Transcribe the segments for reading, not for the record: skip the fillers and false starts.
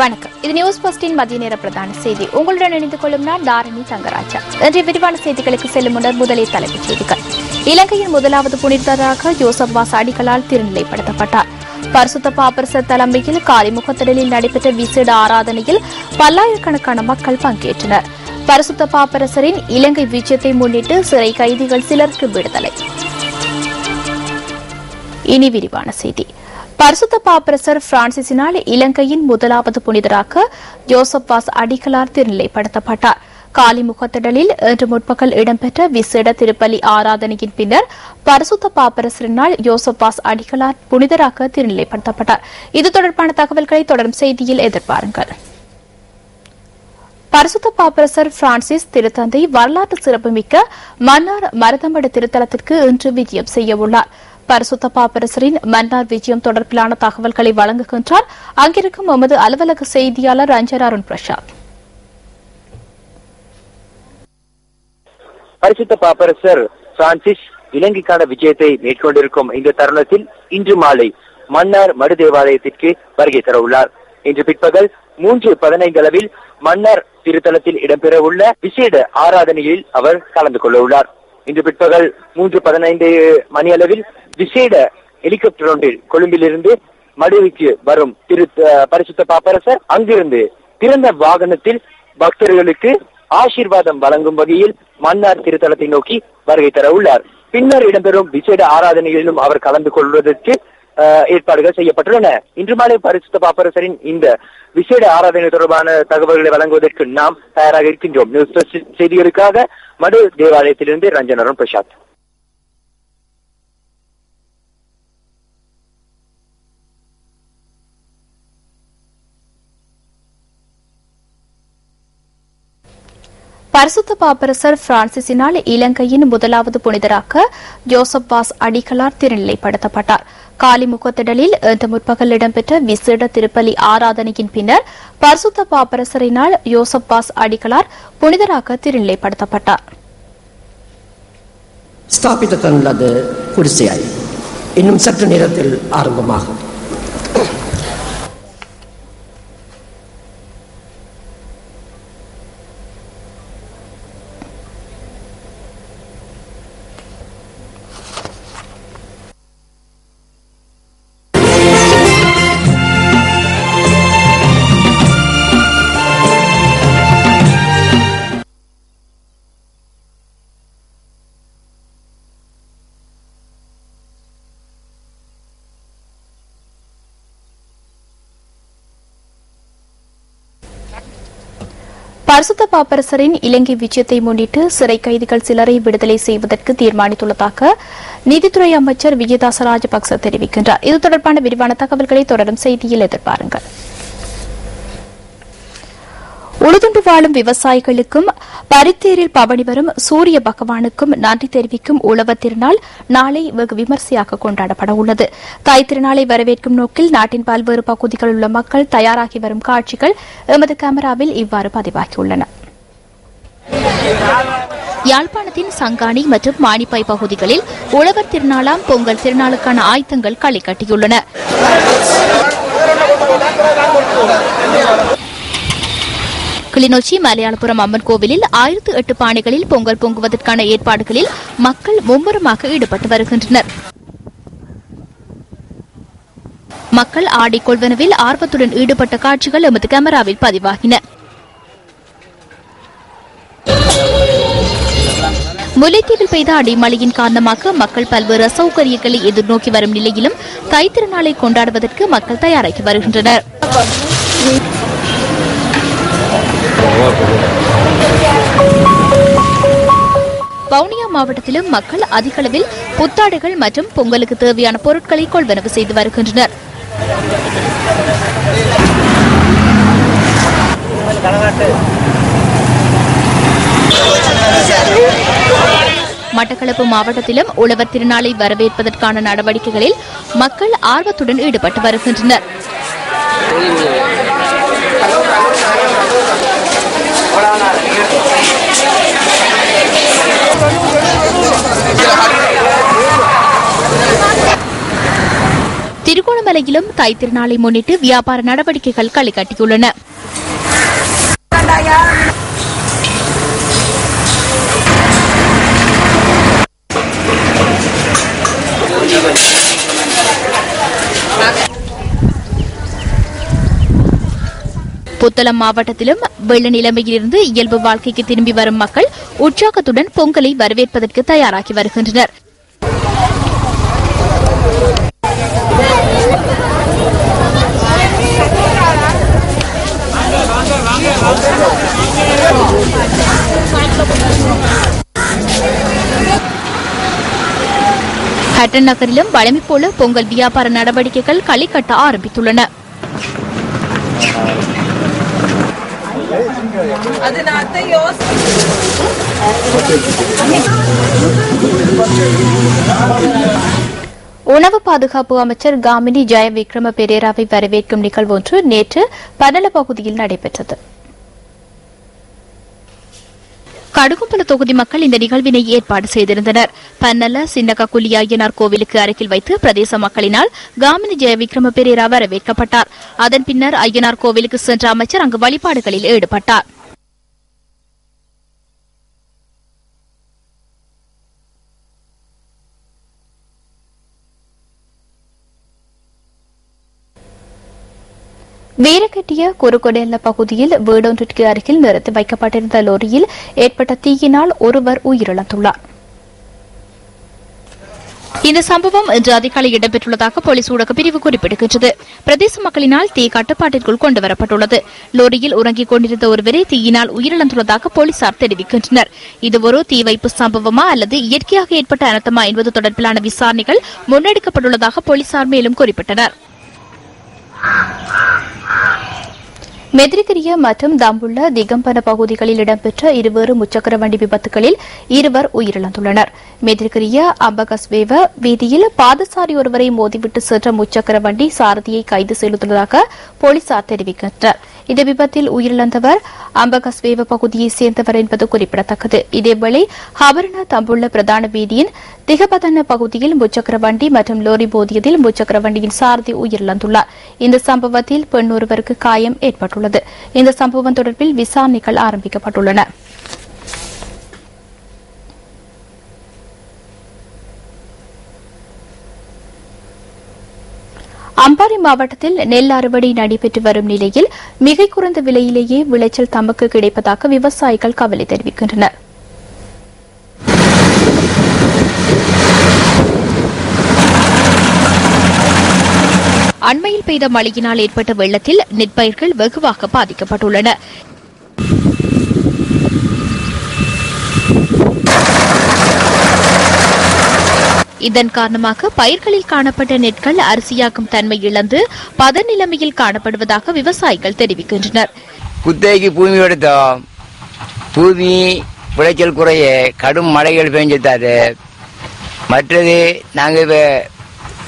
வணக்கம். இது நியூஸ் போஸ்டின் மதிய நேர பிரதான செய்தி. உங்களுடன் இணைந்து கொள்ளும் நான் தாரணி தங்கராஜா. இன்றைய விரிவான செய்திகளுக்கு செல்லும் முன்னர் முதலில் தலைப்புச் செய்திகள். இலங்கையின் முதலாவது புனிதராக யோசப் வாஸ் அடிகளால் திருநிலைப்படுத்தப்பட்டார். பரிசுத்த பாப்பரசர் தலைமையில் காலிமுகத்திடலில் நடைபெற்ற விசேட ஆராதனையில் பல்லாயிரக்கணக்கான மக்கள் பங்கேற்றனர். பரிசுத்த பாப்பரசரின் இலங்கை விஜயத்தை முன்னிட்டு சிறை கைதிகள் சிலருக்கு விடுதலை. இனி விரிவான செய்தி. பரிசுத்த பாப்பரசர் பிரான்சிஸினால் இலங்கையின் முதலாவது புனிதராக யோசப் வாஸ் அடிகளார் திருநிலைப்படுத்தப்பட்டார். காலிமுகத்திடலில் இன்று முற்பகல் இடம்பெற்ற விசேட திருப்பலி ஆராதனையின் பின்னர் பரிசுத்த பாப்பரசரினால் யோசப் வாஸ் அடிகளார் புனிதராக திருநிலைப்படுத்தப்பட்டார். இது தொடர்பான தகவல்களை தொடரும் செய்தியில் எதிர்பாருங்கள். பரிசுத்த பாப்பரசர் பிரான்சிஸ் திருத்தந்தை வரலாற்று சிறப்புமிக்க மன்னார் மருதமடு திருத்தலத்திற்கு இன்று விஜயம் செய்யவுள்ளார். பரிசுத்த பாப்பரசரின் மன்னார் விஜயம் தொடர்பிலான தகவல்களை வழங்குகின்றார் அங்கிருக்கும் எமது அலுவலக செய்தியாளர் ரஞ்சன் அருண் பிரசாத். பரிசுத்த பாப்பரசர் பிரான்சிஸ் இலங்கைக்கான விஜயத்தை மேற்கொண்டிருக்கும் இந்த தருணத்தில் இன்று மாலை மன்னார் மடு தேவாலயத்திற்கு வருகை தரவுள்ளார். இன்று பிற்பகல் 3:15 அளவில் மன்னார் திருத்தலத்தில் இடம்பெறவுள்ள விசேட ஆராதனையில் அவர் கலந்து கொள்ள உள்ளார். இன்று பிற்பகல் 3:15 மணி அளவில் விசேட ஹெலிகாப்டர் ஒன்றில் கொழும்பிலிருந்து மடுவிக்கு வரும் பரிசுத்த பாப்பரசர் அங்கிருந்து திறந்த வாகனத்தில் பக்தர்களுக்கு ஆசீர்வாதம் வழங்கும் வகையில் மன்னார் திருத்தலத்தை நோக்கி வருகை தர உள்ளார். பின்னர் இடம்பெறும் விசேட ஆராதனைகளிலும் அவர் கலந்து கொள்வதற்கு ஏற்பாடுகள் செய்யப்பட்டுள்ளன. இன்று மாலை பரிசுத்த பாப்பரசரின் இந்த விசேட ஆராதனை தொடர்பான தகவல்களை வழங்குவதற்கு நாம் தயாராக இருக்கின்றோம். நியூஸ் செய்திகளுக்காக மடு தேவாலயத்திலிருந்து ரஞ்சன் அருண் பிரசாத். பரிசுத்த பாப்பரசர் பிரான்சிஸினால் இலங்கையின் முதலாவது புனிதராக யோசப் வாஸ் அடிகளார் திருநிலைப்படுத்தப்பட்டார். காலிமுகத்திடலில் இன்று முற்பகல் இடம்பெற்ற விசேட திருப்பலி ஆராதனையின் பின்னர் பரிசுத்த பாப்பரசரினால் யோசப் வாஸ் அடிகளார் புனிதராக திருநிலைப்படுத்தப்பட்டார். ஸ்தாபித்த தனது குடிசையாய் இன்னும் சற்று நேரத்தில் ஆரம்பமாகும். பரிசுத்த பாப்பரசரின் இலங்கை விஜயத்தை முன்னிட்டு சிறை கைதிகள் சிலரை விடுதலை செய்வதற்கு தீர்மானித்துள்ளதாக நீதித்துறை அமைச்சர் விஜயதாச ராஜபக்ச தெரிவிக்கின்றார். இது தொடர்பான விரிவான தகவல்களை தொடரும் செய்தியில் எதிர்பாருங்கள். உழுதுண்டு வாழும் விவசாயிகளுக்கும் பரித்தேரில் பவனி வரும் சூரிய பகவானுக்கும் நன்றி தெரிவிக்கும் உழவர் திருநாள் நாளை வெகு விமர்சையாக கொண்டாடப்பட உள்ளது. தாய் திருநாளை வரவேற்கும் நோக்கில் நாட்டின் பல்வேறு பகுதிகளில் உள்ள மக்கள் தயாராகி வரும் காட்சிகள் எமது கேமராவில் இவ்வாறு பதிவாகியுள்ளன. யாழ்ப்பாணத்தின் சங்காணி மற்றும் மானிப்பாய் பகுதிகளில் உழவர் திருநாளாம் பொங்கல் திருநாளுக்கான ஆயத்தங்கள் களை கட்டியுள்ளன. கிளிநொச்சி மலையாளபுரம் அம்மன் கோவிலில் 1008 பானைகளில் பொங்கல் பொங்குவதற்கான ஏற்பாடுகளில் மக்கள் மும்முரமாக ஈடுபட்டு வருகின்றனர். மக்கள் ஆடை கொள்வனவில் ஆர்வத்துடன் ஈடுபட்ட காட்சிகள் எமது கேமராவில் பதிவாகின. முல்லைத்தீவில் பெய்த அடிமழையின் காரணமாக மக்கள் பல்வேறு அசௌகரியங்களை எதிர்நோக்கி வரும் நிலையிலும் தைத்திருநாளை கொண்டாடுவதற்கு மக்கள் தயாராகி வருகின்றனர். வவுனியா மாவட்டத்திலும் மக்கள் அதிக அளவில் புத்தாடைகள் மற்றும் பொங்கலுக்கு தேவையான பொருட்களை கொள்வனவு செய்து வருகின்றனர். மட்டக்களப்பு மாவட்டத்திலும் உழவர் திருநாளை வரவேற்பதற்கான நடவடிக்கைகளில் மக்கள் ஆர்வத்துடன் ஈடுபட்டு வருகின்றனர். திருகோணமலையிலும் தை திருநாளை முன்னிட்டு வியாபார நடவடிக்கைகள் களை கட்டியுள்ளன. புத்தளம் மாவட்டத்திலும் வெள்ள நிலைமையிலிருந்து இயல்பு வாழ்க்கைக்கு திரும்பி வரும் மக்கள் உற்சாகத்துடன் பொங்கலை வரவேற்பதற்கு தயாராகி வருகின்றனர். ஹட்டன் நகரிலும் வழமை போல பொங்கல் வியாபார நடவடிக்கைகள் களை கட்ட ஆரம்பித்துள்ளன. உணவு பாதுகாப்பு அமைச்சர் காமினி ஜெயவிக்ரம பெரேராவை வரவேற்கும் நிகழ்வு ஒன்று நேற்று பனல பகுதியில் நடைபெற்றது. கடுகும்பல தொகுதி மக்கள் இந்த நிகழ்வினை ஏற்பாடு செய்திருந்தனர். பன்னல சின்னகக்குலி ஐயனார் கோவிலுக்கு அருகில் வைத்து பிரதேச மக்களினால் காமினி ஜெயவிக்ரம பெரேரா வரவேற்கப்பட்டார். அதன் பின்னர் ஐயனார் கோவிலுக்கு சென்ற அமைச்சர் அங்கு வழிபாடுகளில் ஈடுபட்டார். வீரகட்டிய குறுகொடெல்ல பகுதியில் வீடொன்றிற்கு அருகில் நிறுத்தி வைக்கப்பட்டிருந்த லோரியில் ஏற்பட்ட தீயினால் ஒருவர் உயிரிழந்துள்ளார். இந்த சம்பவம் இன்று அதிகாலை இடம்பெற்றுள்ளதாக போலீஸ் ஊடக பிரிவு குறிப்பிடுகின்றது. பிரதேச மக்களினால் தீ கட்டுப்பாட்டிற்குள் கொண்டுவரப்பட்டுள்ளது. லோரியில் உறங்கிக் கொண்டிருந்த ஒருவரே தீயினால் உயிரிழந்துள்ளதாக போலீசார் தெரிவிக்கின்றனர். இது ஒரு தீ வைப்பு சம்பவமா அல்லது இயற்கையாக ஏற்பட்ட அனர்த்தமா என்பது தொடர்பிலான விசாரணைகள் முன்னெடுக்கப்பட்டுள்ளதாக போலீசார் மேலும் குறிப்பிட்டனர். மெதிரிகிரிய மற்றும் தம்புள்ள திகம்பன பகுதிகளில் இடம்பெற்ற இருவேறு முச்சக்கர வண்டி விபத்துகளில் இருவர் உயிரிழந்துள்ளனர். மெதிரிகிரிய அம்பகஸ்வேவ வீதியில் பாதசாரி ஒருவரை மோதிவிட்டு சென்ற முச்சக்கர வண்டி சாரதியை கைது செய்துள்ளதாக போலீசார் தெரிவிக்கின்றனர். இந்த விபத்தில் உயிரிழந்தவர் அம்பகஸ்வேவ பகுதியைச் சேர்ந்தவர் என்பது குறிப்பிடத்தக்கது. இதேவேளை ஹபரண தம்புள்ள பிரதான வீதியின் திகபதன பகுதியில் முச்சக்கர வண்டி மற்றும் லோரி மோதியதில் முச்சக்கர வண்டியின் சாரதி உயிரிழந்துள்ளார். இந்த சம்பவத்தில் பெண் ஒருவருக்கு காயம் ஏற்பட்டுள்ளது. இந்த சம்பவம் தொடர்பில் விசாரணைகள் ஆரம்பிக்கப்பட்டுள்ளன. அம்பாறை மாவட்டத்தில் நெல் அறுவடை நடைபெற்று வரும் நிலையில் மிக குறைந்த விலையிலேயே விளைச்சல் தமக்கு கிடைப்பதாக விவசாயிகள் கவலை தெரிவிக்கின்றனர். அண்மையில் பெய்த மழையினால் ஏற்பட்ட வெள்ளத்தில் நெற்பயிர்கள் வெகுவாக பாதிக்கப்பட்டுள்ளன. இதன் காரணமாக பயிர்களில் காணப்பட்ட நெற்கள் அரிசியாக்கும் தன்மை இழந்து பத நிலைமையில் காணப்படுவதாக விவசாயிகள் தெரிவிக்கின்றனர். குத்தகைக்கு பூமி எடுத்தோம், பூமி விளைச்சல் குறைய கடும் மழைகள் பெஞ்சிட்டாரு. மற்றது நாங்கள்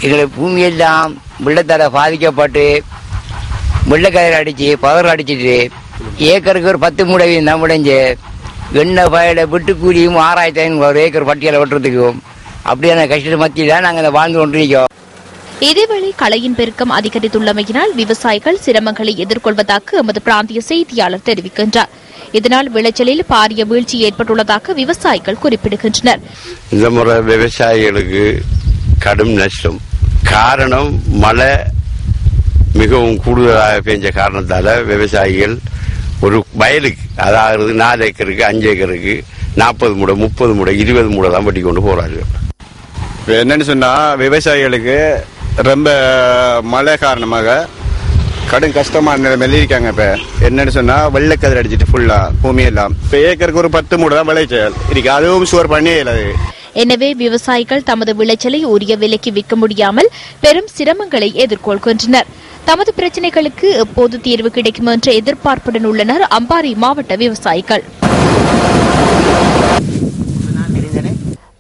எங்களை பூமியெல்லாம் வெள்ளத்தால பாதிக்கப்பட்டு வெள்ளக்கயிறு அடிச்சு பதர் அடிச்சிட்டு ஏக்கருக்கு ஒரு 10 மூடை தான் முடிஞ்சு எண்ணெய் பயில விட்டு கூலியும் 6500 ஏக்கர் பட்டியலை வெட்டுறதுக்கும் அப்படியான கஷ்ட மத்தியில் தான் நாங்கள் வாழ்ந்து கொண்டிருக்கோம். இதேவேளை களையின் பெருக்கம் அதிகரித்துள்ளமையினால் விவசாயிகள் சிரமங்களை எதிர்கொள்வதாக எமது பிராந்திய செய்தியாளர் தெரிவிக்கின்றார். இதனால் விளைச்சலில் பாரிய வீழ்ச்சி ஏற்பட்டுள்ளதாக விவசாயிகள் குறிப்பிடுகின்றனர். இந்த முறை விவசாயிகளுக்கு கடும் நஷ்டம். காரணம் மழை மிகவும் கூடுதலாக பெஞ்ச காரணத்தால விவசாயிகள் ஒரு வயலுக்கு, அதாவது 4 ஏக்கருக்கு 5 ஏக்கருக்கு 40 மூடை 30 மூடை 20 மூடை தான் பட்டி கொண்டு போறார்கள். என்னன்னு சொன்னா விவசாயிகளுக்கு ரொம்ப மழை காரணமாக கடும் கஷ்டமான நிலைமையில இருக்காங்க. இப்ப என்னன்னு சொன்னா வெள்ளக்கதிர் அடிச்சிட்டு ஃபுல்லா பூமியெல்லாம் இப்ப ஏக்கருக்கு ஒரு 10 மூடை தான் விளைச்சல் இருக்கு. அதுவும் சுவர் பண்ணியே இல்லாது. எனவே விவசாயிகள் தமது விளைச்சலை உரிய விலைக்கு விற்க முடியாமல் பெரும் சிரமங்களை எதிர்கொள்கின்றனர். தமது பிரச்சினைகளுக்கு எப்போது தீர்வு கிடைக்கும் என்ற எதிர்பார்ப்புடன் உள்ளனர் அம்பாறை மாவட்ட விவசாயிகள்.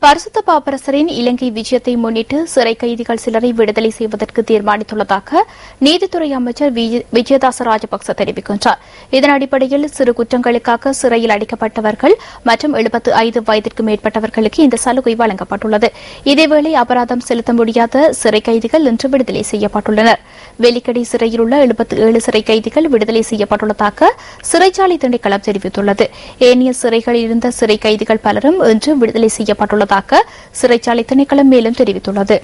பரிசுத்த பாப்பரசரின் இலங்கை விஜயத்தை முன்னிட்டு சிறை கைதிகள் சிலரை விடுதலை செய்வதற்கு தீர்மானித்துள்ளதாக நீதித்துறை அமைச்சர் விஜயதாச ராஜபக்ச தெரிவிக்கின்றார். இதன் அடிப்படையில் சிறு குற்றங்களுக்காக சிறையில் அடைக்கப்பட்டவர்கள் மற்றும் 75 வயதிற்கு மேற்பட்டவர்களுக்கு இந்த சலுகை வழங்கப்பட்டுள்ளது. இதேவேளை அபராதம் செலுத்த முடியாத சிறை கைதிகள் இன்று விடுதலை செய்யப்பட்டுள்ளனர். வெலிக்கடை சிறையில் உள்ள 77 சிறை கைதிகள் விடுதலை செய்யப்பட்டுள்ளதாக சிறைச்சாலை திணைக்களம் தெரிவித்துள்ளது. ஏனைய சிறைகளில் இருந்த சிறை கைதிகள் பலரும் இன்று விடுதலை செய்யப்பட்டுள்ளதாக சிறைச்சாலை திணைக்களம் மேலும் தெரிவித்துள்ளது.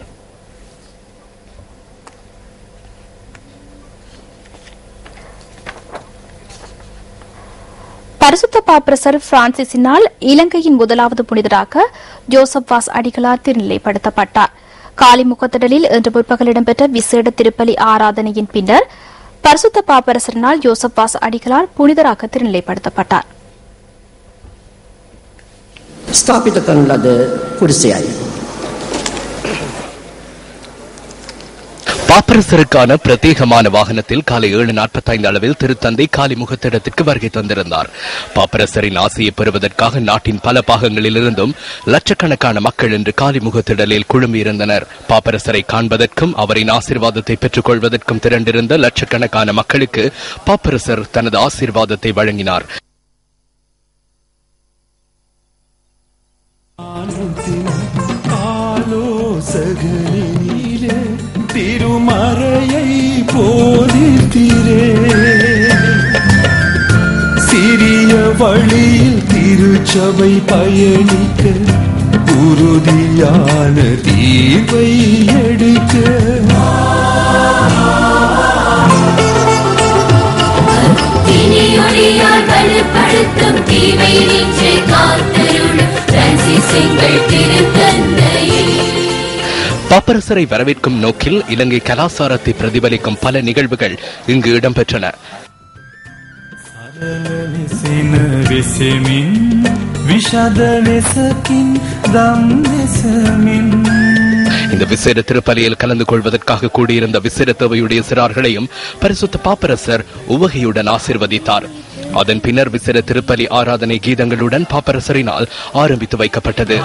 பரிசுத்த பாப்பரசர் பிரான்சிஸினால் இலங்கையின் முதலாவது புனிதராக ஜோசப் வாஸ் அடிகளார் திருநிலைப்படுத்தப்பட்டார். காலிமுகத்திடலில் இன்று பிற்பகல் இடம்பெற்ற விசேட திருப்பலி ஆராதனையின் பின்னர் பரிசுத்த பாப்பரசரினால் ஜோசப் வாஸ் அடிகளார் புனிதராக திருநிலைப்படுத்தப்பட்டார். ස්ථාපිත කරන ලද කුරුසයයි. பாப்பரசருக்கான பிரத்யேகமான வாகனத்தில் காலை 7:45 அளவில் திருத்தந்தை காலிமுகத்திடத்திற்கு வருகை தந்திருந்தார். பாப்பரசரின் ஆசையை பெறுவதற்காக நாட்டின் பல பாகங்களிலிருந்தும் லட்சக்கணக்கான மக்கள் இன்று காலிமுகத்திடலில் குழுமியிருந்தனர். பாப்பரசரை காண்பதற்கும் அவரின் ஆசீர்வாதத்தை பெற்றுக் கொள்வதற்கும் திரண்டிருந்த லட்சக்கணக்கான மக்களுக்கு பாப்பரசர் தனது ஆசீர்வாதத்தை வழங்கினார். திருமறையை போதித்தீரே, சிறிய வழியில் திருச்சபை பயணிக்க உறுதியான தீர்வை எடுக்க பலப்படுத்தும் தீமை நின்று காத்தருள் பிரான்சிஸ் எங்கள் திருத்தந்தையே. பாப்பரசரை வரவேற்கும் நோக்கில் இலங்கை கலாச்சாரத்தை பிரதிபலிக்கும் பல நிகழ்வுகள் இங்கு இடம்பெற்றன. இந்த விசேட திருப்பலியில் கலந்து கொள்வதற்காக கூடியிருந்த விசேட தேவையுடைய சிறார்களையும் பரிசுத்த பாப்பரசர் உவகையுடன் ஆசீர்வதித்தார். அதன் பின்னர் விசேட திருப்பலி ஆராதனை கீதங்களுடன் பாப்பரசரினால் ஆரம்பித்து வைக்கப்பட்டது.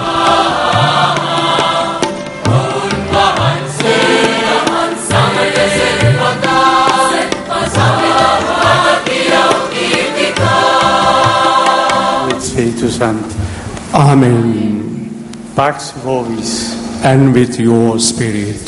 Amen. Pax vobis and with your spirit.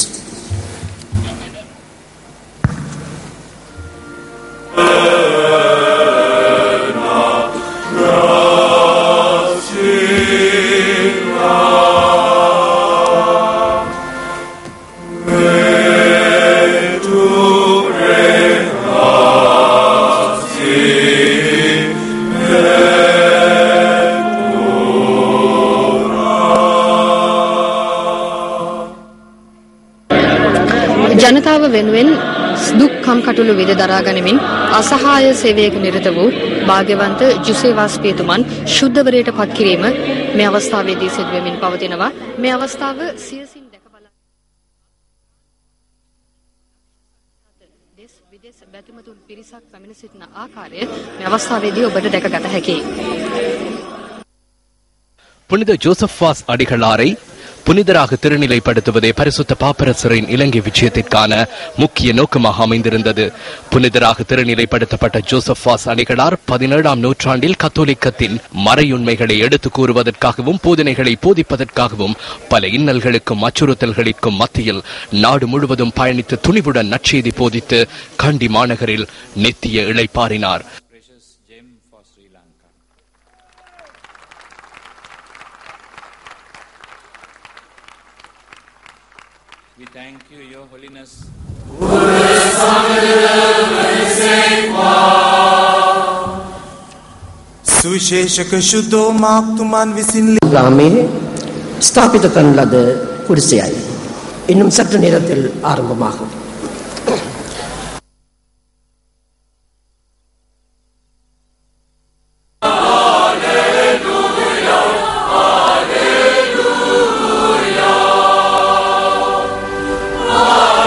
ජනතාව වෙනුවෙන් දුක්කම් කටුළු විද දරා ගනිමින් අසහාය සේවයක නිරත වූ භාග්‍යවන්ත ජුසේවාස් පියතුමන් ශුද්ධවරයට පත් කිරීම මේ අවස්ථාවේදී සිදු වෙමින් පවතිනවා. මේ අවස්ථාව සියසින් දැක බලා දේශ විදේශ බැතිමතුන් පිරිසක් පැමිණ සිටින ආකාරය මේ අවස්ථාවේදී ඔබට දැක ගත හැකියි. புனித ஜோசப் வாஸ் அடிகளாரை புனிதராக திருநிலைப்படுத்துவதே பரிசுத்த பாப்பரசரின் இலங்கை விஜயத்திற்கான முக்கிய நோக்கமாக அமைந்திருந்தது. புனிதராக திருநிலைப்படுத்தப்பட்ட ஜோசப் வாஸ் அடிகளார் 17ஆம் நூற்றாண்டில் கத்தோலிக்கத்தின் மறையுண்மைகளை எடுத்துக் கூறுவதற்காகவும் போதனைகளை போதிப்பதற்காகவும் பல இன்னல்களுக்கும் அச்சுறுத்தல்களுக்கும் மத்தியில் நாடு முழுவதும் பயணித்து துணிவுடன் நற்செய்தி போதித்து கண்டி மாநகரில் நித்திய இளைப்பாறினார். We thank you, Your Holiness. සුවිශේෂක ශුද්ධෝ මාක්තුමන් විසින් ග්‍රාමයේ ස්ථාපිත කරන ලද කුරුසයයි. இன்னும் சற்று நேரத்தில் ஆரம்பமாகும்.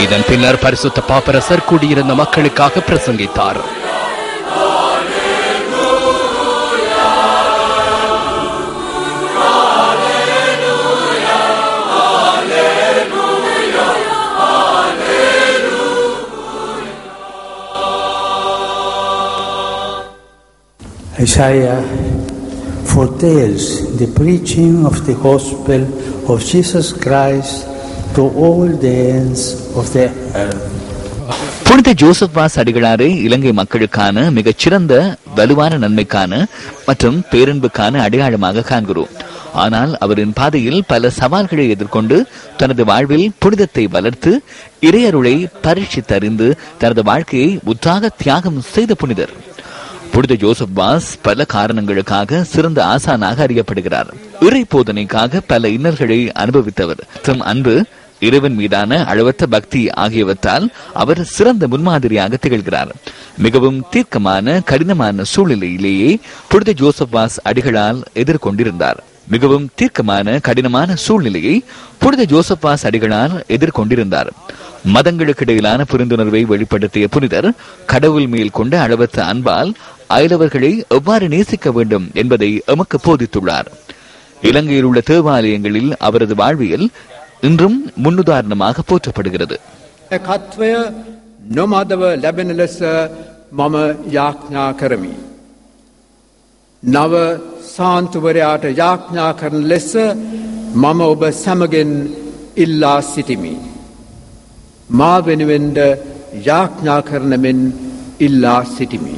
இதன் பின்னர் பரிசுத்த பாப்பரசர் கூடியிருந்த மக்களுக்காக பிரசங்கித்தார். Isaiah foretells the preaching of the gospel of Jesus Christ to all the ends of the earth. புனித ஜோசப் வாஸ் அடிகளாரை இலங்கை மக்களுக்கான மிகச்சிறந்த வலுவான நன்மைக்கான மற்றும் பேரன்புக்கான அடையாளமாக காண்கிறோம். ஆனால் அவரின் பாதையில் பல சவால்களை எதிர்கொண்டு தனது வாழ்வில் புனிதத்தை வளர்த்து இறையருளை பரீட்சித்தறிந்து தனது வாழ்க்கையை உற்சாக தியாகம் செய்த புனிதர். புனித ஜோசப் வாஸ் பல காரணங்களுக்காக சிறந்த ஆசானாக அறியப்படுகிறார். இறை போதனைக்காக பல இன்னல்களை அனுபவித்தவர். தம் அன்பு, இறைவன் மீதான அளவற்ற பக்தி ஆகியவற்றால் அவர் சிறந்த முன்மாதிரியாக திகழ்கிறார். மிகவும் தீர்க்கமான கடினமான சூழ்நிலையிலேயே புனித ஜோசப் வாஸ் அடிகளால் எதிர்கொண்டிருந்தார். மிகவும் தீர்க்கமான கடினமான சூழ்நிலையை புனித ஜோசப் வாஸ் அடிகளால் எதிர்கொண்டிருந்தார். மதங்களுக்கு இடையிலான புரிந்துணர்வை வெளிப்படுத்திய புனிதர் கடவுள் மேல் கொண்ட அளவற்ற அன்பால் அயலவர்களை எவ்வாறு நேசிக்க வேண்டும் என்பதை எமக்கு போதித்துள்ளார். இலங்கையில் உள்ள தேவாலயங்களில் அவரது வாழ்வியல் இன்றும் முன்னுதாரணமாக போற்றப்படுகிறது. නව සාන්තුවරයාට යාඥා කරන ලෙස මම ඔබ සැමගෙන් ඉල්ලා සිටිමි. මා වෙනුවෙන්ද යාඥා කරන මෙන් ඉල්ලා සිටිමි.